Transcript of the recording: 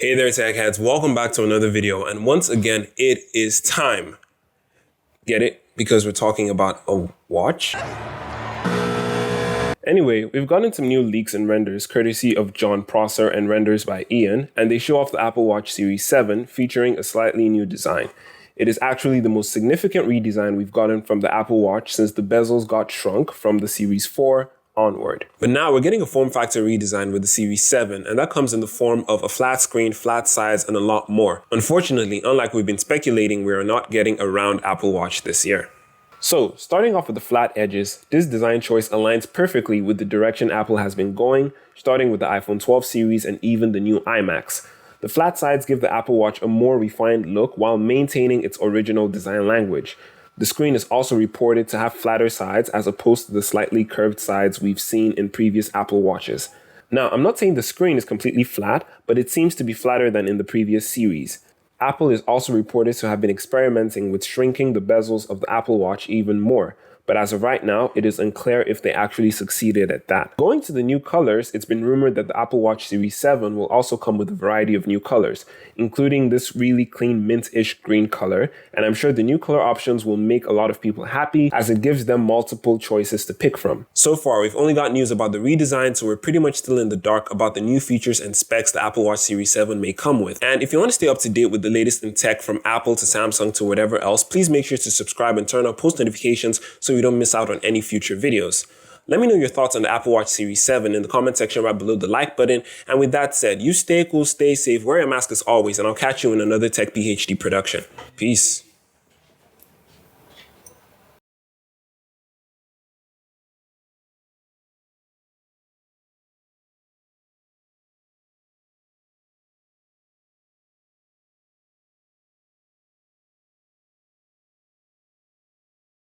Hey there, tech heads. Welcome back to another video. And once again, it is time. Get it? Because we're talking about a watch. Anyway, we've gotten some new leaks and renders courtesy of John Prosser and renders by Ian, and they show off the Apple Watch Series 7 featuring a slightly new design. It is actually the most significant redesign we've gotten from the Apple Watch since the bezels got shrunk from the Series 4 onward. But now we're getting a form factor redesign with the Series 7, and that comes in the form of a flat screen, flat size, and a lot more. Unfortunately, unlike we've been speculating, we are not getting a round Apple Watch this year. So, starting off with the flat edges, this design choice aligns perfectly with the direction Apple has been going, starting with the iPhone 12 series and even the new iMacs. The flat sides give the Apple Watch a more refined look while maintaining its original design language. The screen is also reported to have flatter sides as opposed to the slightly curved sides we've seen in previous Apple Watches. Now, I'm not saying the screen is completely flat, but it seems to be flatter than in the previous series. Apple is also reported to have been experimenting with shrinking the bezels of the Apple Watch even more, but as of right now, it is unclear if they actually succeeded at that. Going to the new colors, it's been rumored that the Apple Watch Series 7 will also come with a variety of new colors, including this really clean mint-ish green color, and I'm sure the new color options will make a lot of people happy as it gives them multiple choices to pick from. So far, we've only got news about the redesign, so we're pretty much still in the dark about the new features and specs the Apple Watch Series 7 may come with. And if you want to stay up to date with the latest in tech from Apple to Samsung to whatever else, please make sure to subscribe and turn on post notifications so you don't miss out on any future videos. Let me know your thoughts on the Apple Watch Series 7 in the comment section right below the like button. And with that said, you stay cool, stay safe, wear a mask as always, and I'll catch you in another TechPhD production. Peace.